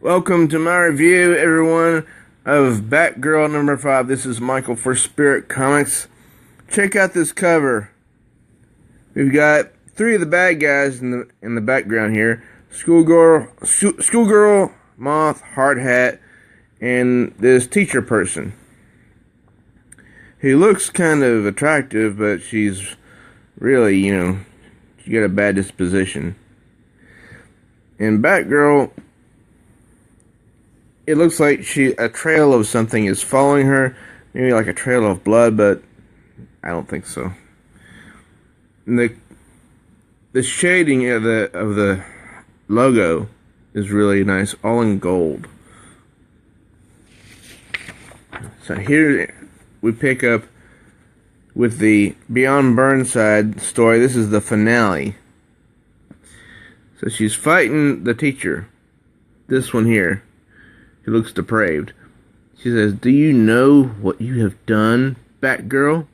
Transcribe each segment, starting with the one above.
Welcome to my review, everyone, of Batgirl number 5. This is Michael for Spirit Comics. Check out this cover. We've got three of the bad guys in the background here: Schoolgirl, Moth, Hard Hat, and this teacher person. He looks kind of attractive, but she's really, she got a bad disposition. And Batgirl, it looks like a trail of something is following her, maybe like a trail of blood, but I don't think so. And the shading of the logo is really nice, all in gold. So here we pick up with the Beyond Burnside story. This is the finale. So she's fighting the teacher. This one here. He looks depraved. She says, "Do you know what you have done, Batgirl?"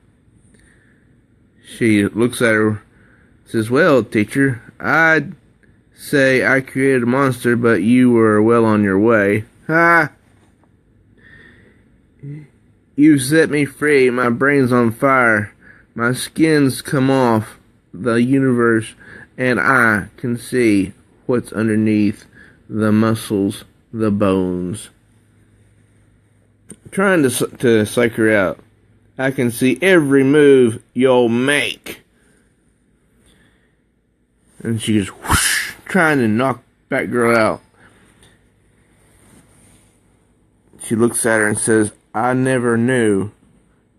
She looks at her, says, "Well, teacher, I'd say I created a monster, but you were well on your way. Ha! You set me free, my brain's on fire, my skin's come off the universe, and I can see what's underneath the muscles, the bones." Trying to psych her out. "I can see every move you'll make." And she just whoosh, trying to knock Batgirl out. She looks at her and says, "I never knew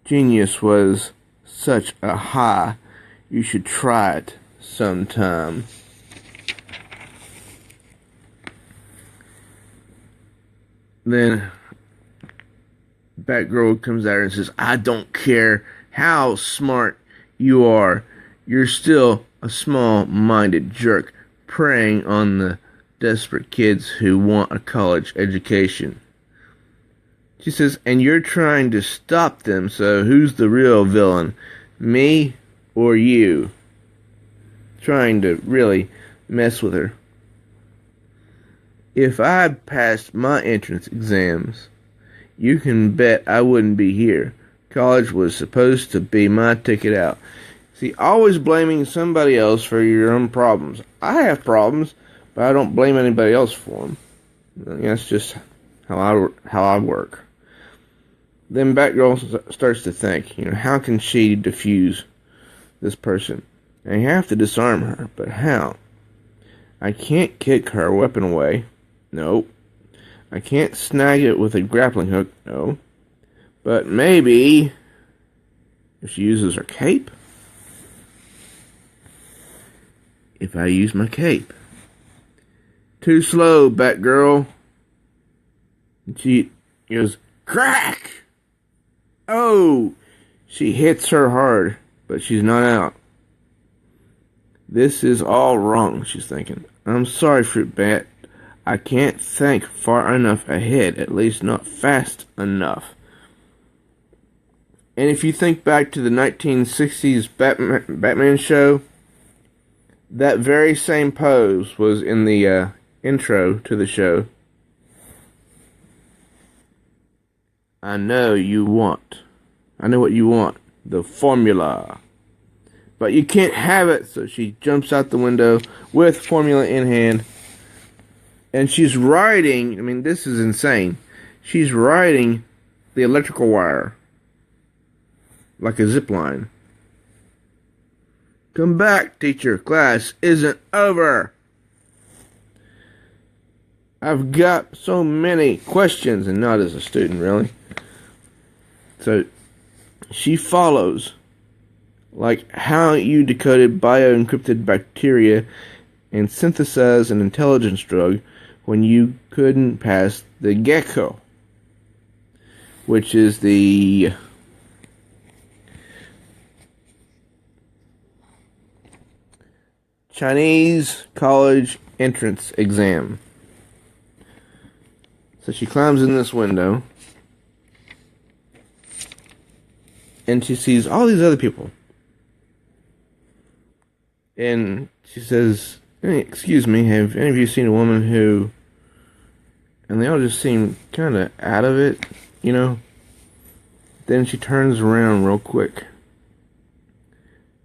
genius was such a high. You should try it sometime." Then Batgirl comes at her and says, "I don't care how smart you are. You're still a small-minded jerk preying on the desperate kids who want a college education." She says, "And you're trying to stop them, so who's the real villain? Me or you?" Trying to really mess with her. "If I passed my entrance exams, you can bet I wouldn't be here. College was supposed to be my ticket out." See, always blaming somebody else for your own problems. I have problems, but I don't blame anybody else for them. That's just how I work. Then Batgirl starts to think, how can she defuse this person? I have to disarm her, but how? I can't kick her weapon away. Nope. I can't snag it with a grappling hook. No. But maybe if she uses her cape? If I use my cape. Too slow, Batgirl. And she goes, crack! Oh! She hits her hard, but she's not out. This is all wrong, she's thinking. I'm sorry, Fruit Bat. I can't think far enough ahead, at least not fast enough. And if you think back to the 1960s Batman show, that very same pose was in the intro to the show. I know what you want, the formula. But you can't have it, so she jumps out the window with formula in hand. And she's riding, this is insane. She's riding the electrical wire like a zip line. "Come back, teacher. Class isn't over. I've got so many questions," and not as a student, really. So she follows, like how you decoded bio-encrypted bacteria and synthesized an intelligence drug when you couldn't pass the gecko, which is the Chinese college entrance exam. So she climbs in this window, and she sees all these other people. And she says, "Excuse me, have any of you seen a woman who and they all just seem kind of out of it, you know. Then she turns around real quick.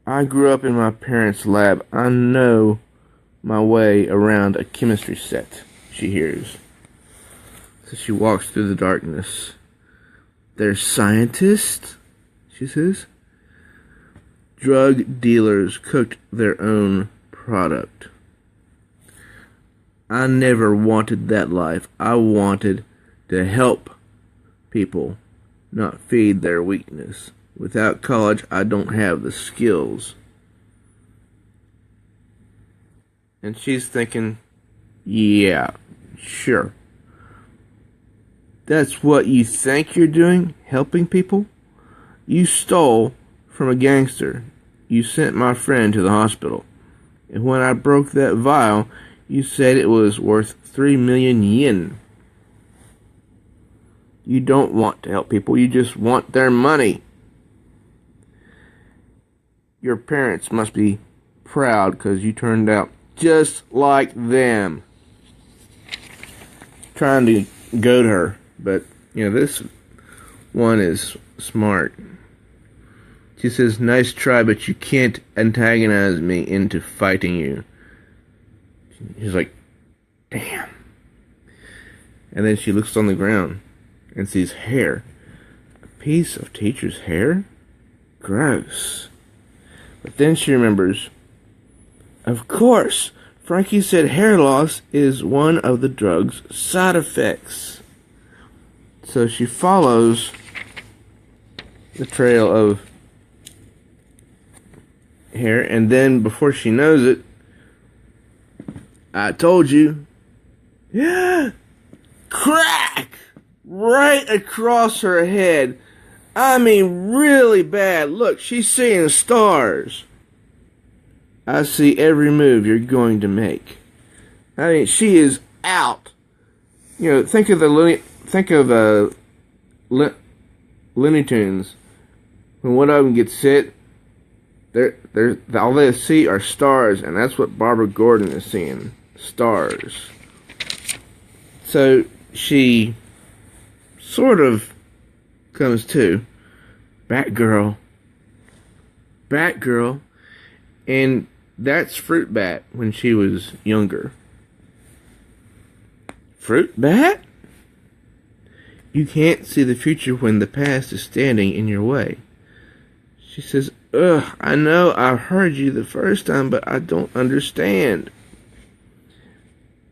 I grew up in my parents' lab. I know my way around a chemistry set, she hears. So she walks through the darkness. They're scientists, she says. Drug dealers cooked their own product. I never wanted that life. I wanted to help people, not feed their weakness. Without college, I don't have the skills. And she's thinking, yeah, sure. That's what you think you're doing? Helping people? You stole from a gangster. You sent my friend to the hospital. And when I broke that vial, you said it was worth 3 million yen. You don't want to help people. You just want their money. Your parents must be proud because you turned out just like them. Trying to goad her, but this one is smart. She says, nice try, but you can't antagonize me into fighting you. She's like, damn. And then she looks on the ground and sees hair. A piece of teacher's hair? Gross. But then she remembers, of course, Frankie said hair loss is one of the drug's side effects. So she follows the trail of hair, and then before she knows it, I told you, yeah, crack! Right across her head. I mean, really bad. Look, she's seeing stars. I see every move you're going to make. I mean, she is out. Think of Looney Tunes. When one of them gets hit, all they see are stars, and that's what Barbara Gordon is seeing. Stars. So she sort of comes to Batgirl, and that's Fruit Bat when she was younger. Fruit Bat? You can't see the future when the past is standing in your way. She says, ugh, I know I heard you the first time, but I don't understand.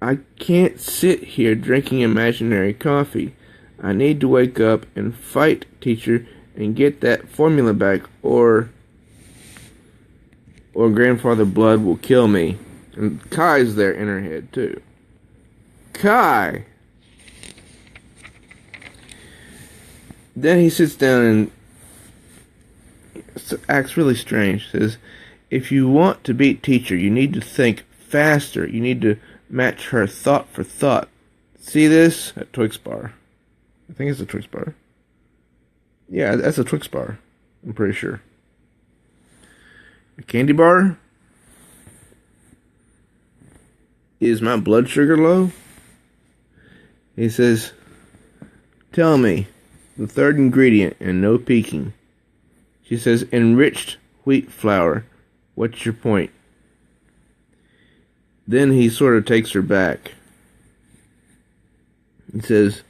I can't sit here drinking imaginary coffee. I need to wake up and fight, teacher, and get that formula back, or Grandfather Blood will kill me. And Kai's there in her head, too. Kai! Then he sits down and acts really strange. Says, if you want to beat teacher, you need to think faster. You need to match her thought for thought. See this? At Twix bar. I think it's a Twix bar. Yeah, that's a Twix bar. I'm pretty sure. A candy bar? Is my blood sugar low? He says, tell me the third ingredient and no peeking. She says, enriched wheat flour. What's your point? Then he sort of takes her back. He says,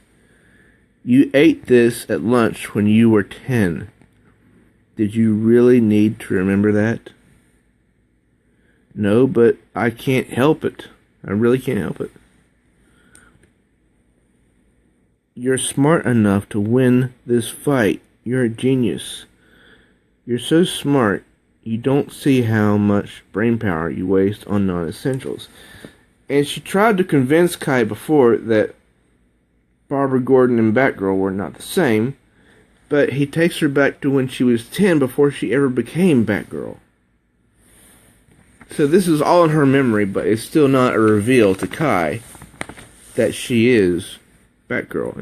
you ate this at lunch when you were 10. Did you really need to remember that? No, but I can't help it. I really can't help it. You're smart enough to win this fight. You're a genius. You're so smart, you don't see how much brain power you waste on non-essentials. And she tried to convince Kai before that Barbara Gordon and Batgirl were not the same, but he takes her back to when she was 10 before she ever became Batgirl. So this is all in her memory, but it's still not a reveal to Kai that she is Batgirl.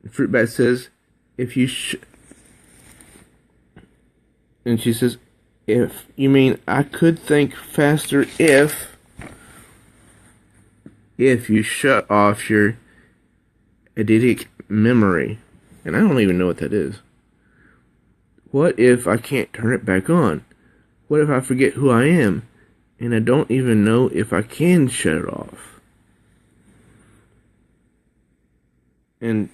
And Fruit Bat says, if you and she says, you mean I could think faster if if you shut off your eidetic memory? And I don't even know what that is. What if I can't turn it back on? What if I forget who I am? And I don't even know if I can shut it off. And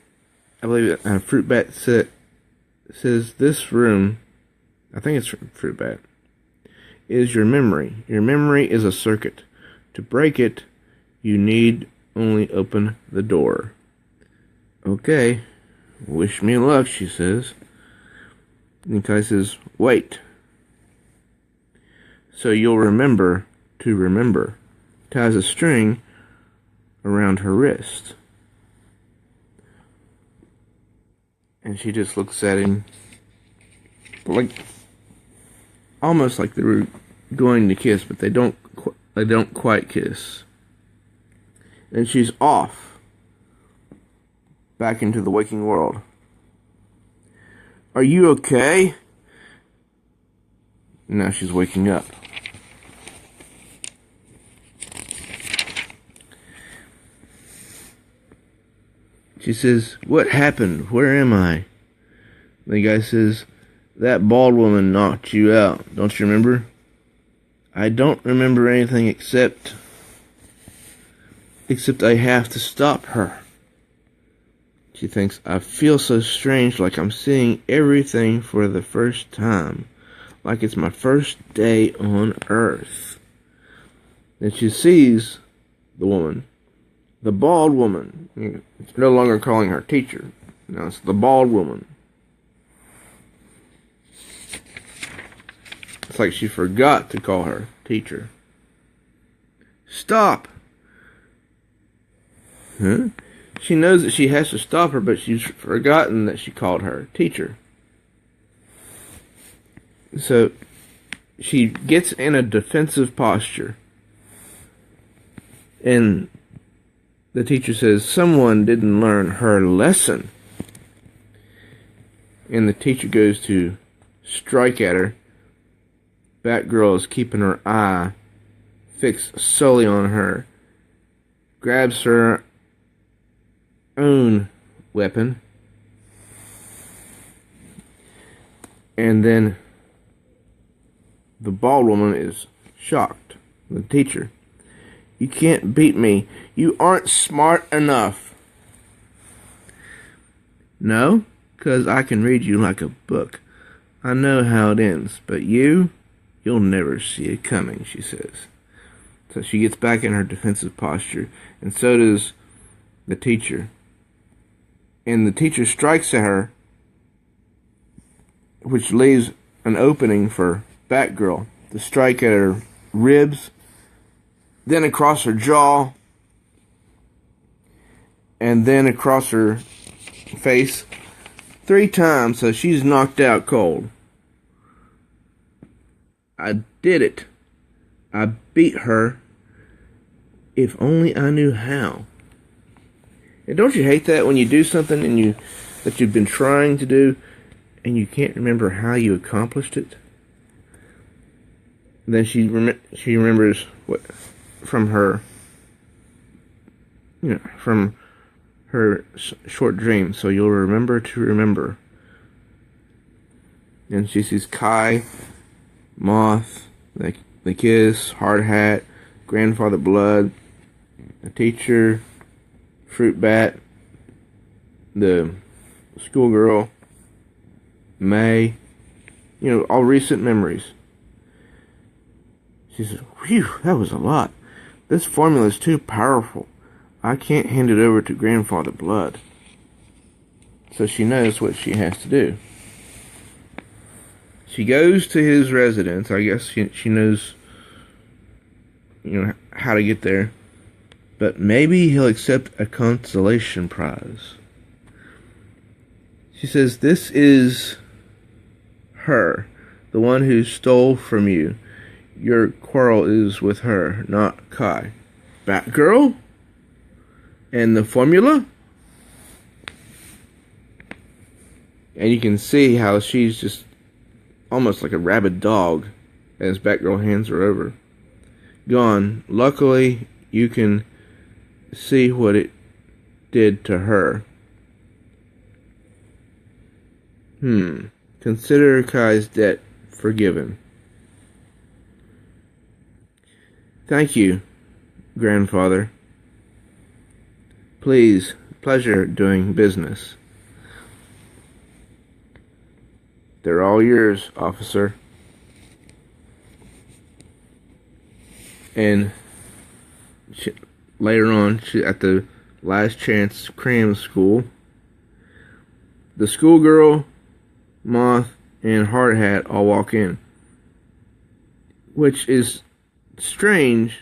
I believe that Fruit Bat says this room, I think it's Fruit Bat, is your memory. Your memory is a circuit. To break it, you need only open the door. Okay, wish me luck, she says. And Kai says, wait. So you'll remember to remember. Ties a string around her wrist. And she just looks at him like almost like they were going to kiss, but they don't quite kiss. And she's off back into the waking world. Are you okay? Now she's waking up. She says, what happened? Where am I? The guy says, that bald woman knocked you out. Don't you remember? I don't remember anything except I have to stop her. She thinks, I feel so strange, like I'm seeing everything for the first time. Like it's my first day on Earth. Then she sees the woman. The bald woman. It's no longer calling her teacher. Now it's the bald woman. It's like she forgot to call her teacher. Stop! Huh? She knows that she has to stop her, but she's forgotten that she called her teacher. So she gets in a defensive posture. And the teacher says, someone didn't learn her lesson. And the teacher goes to strike at her. Batgirl is keeping her eye fixed solely on her. Grabs her own weapon. And then the bald woman is shocked. The teacher. You can't beat me. You aren't smart enough. No, 'cause I can read you like a book. I know how it ends, but you'll never see it coming, she says. So she gets back in her defensive posture, and so does the teacher. And the teacher strikes at her, which leaves an opening for Batgirl to strike at her ribs, then across her jaw, and then across her face 3 times, so she's knocked out cold. I did it. I beat her. If only I knew how. And don't you hate that when you do something that you've been trying to do and you can't remember how you accomplished it? And then she remembers what from her short dream. So you'll remember to remember. And she sees Kai, Moth, the kiss, Hard Hat, Grandfather Blood, a teacher, Fruit Bat, the schoolgirl, May, all recent memories. She says, whew, that was a lot. This formula is too powerful. I can't hand it over to Grandfather Blood. So she knows what she has to do. She goes to his residence. I guess she knows, how to get there. But maybe he'll accept a consolation prize. She says, this is her, the one who stole from you. Your quarrel is with her, not Kai. Batgirl? And the formula? And you can see how she's just almost like a rabid dog as Batgirl hands her over. Gone. Luckily, you can see what it did to her. Consider Kai's debt forgiven. Thank you, grandfather. Pleasure doing business. They're all yours, officer. And later on, at the last chance cram school, the schoolgirl, Moth, and Hardhat all walk in, which is strange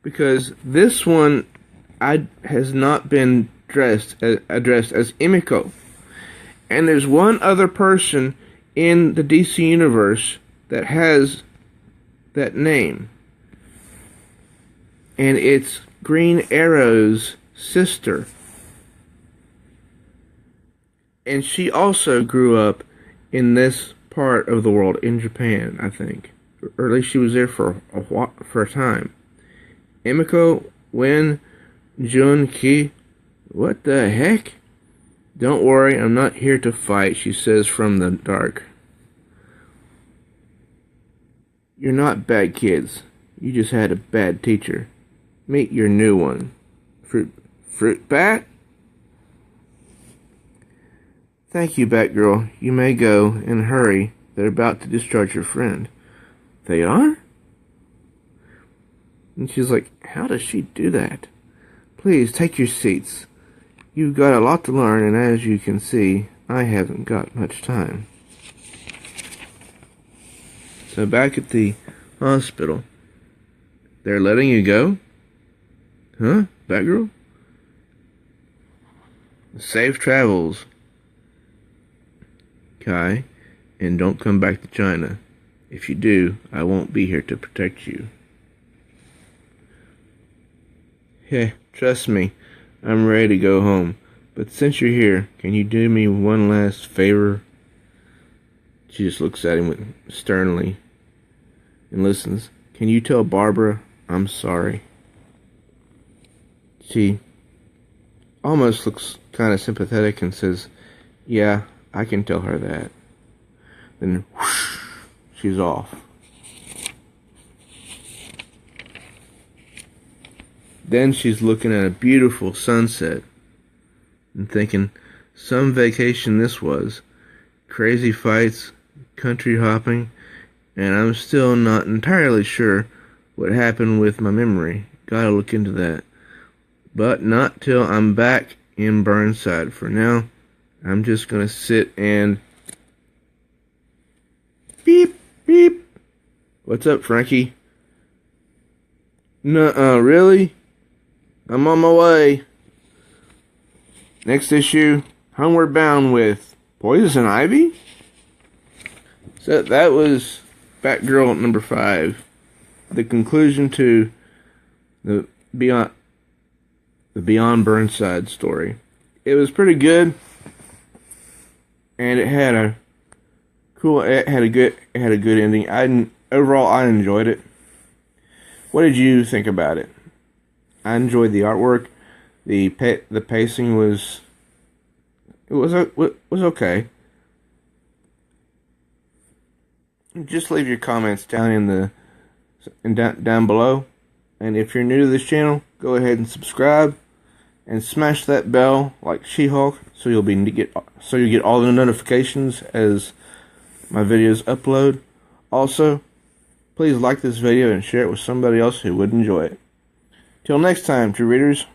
because this one has not been addressed as Emiko, and there's one other person in the DC universe that has that name, and it's Green Arrow's sister. And she also grew up in this part of the world, in Japan, I think. Or at least she was there for a time. Emiko Wen Jun Ki. What the heck? Don't worry, I'm not here to fight, she says from the dark. You're not bad kids. You just had a bad teacher. Meet your new one. Fruit Bat? Thank you, Batgirl. You may go, and hurry. They're about to discharge your friend. They are? And she's like, how does she do that? Please, take your seats. You've got a lot to learn, and as you can see, I haven't got much time. So back at the hospital, they're letting you go? Huh, Batgirl? Safe travels, Kai, and don't come back to China. If you do, I won't be here to protect you. Yeah, trust me, I'm ready to go home. But since you're here, can you do me one last favor? She just looks at him sternly and listens. Can you tell Barbara I'm sorry? She almost looks kind of sympathetic and says, yeah, I can tell her that. Then whoosh, she's off. Then she's looking at a beautiful sunset and thinking, some vacation this was. Crazy fights, country hopping, and I'm still not entirely sure what happened with my memory. Gotta look into that. But not till I'm back in Burnside. For now, I'm just gonna sit and beep, beep. What's up, Frankie? Nuh-uh, really? I'm on my way. Next issue, Homeward Bound with Poison Ivy? So that was Batgirl number 5. The conclusion to the Beyond Burnside story. It was pretty good, and it had a good ending. Overall I enjoyed it. What did you think about it? I enjoyed the artwork. The pacing was okay. Just leave your comments down down below, and if you're new to this channel, go ahead and subscribe and smash that bell like She-Hulk, so you get all the notifications as my videos upload. Also, please like this video and share it with somebody else who would enjoy it. Till next time, true readers.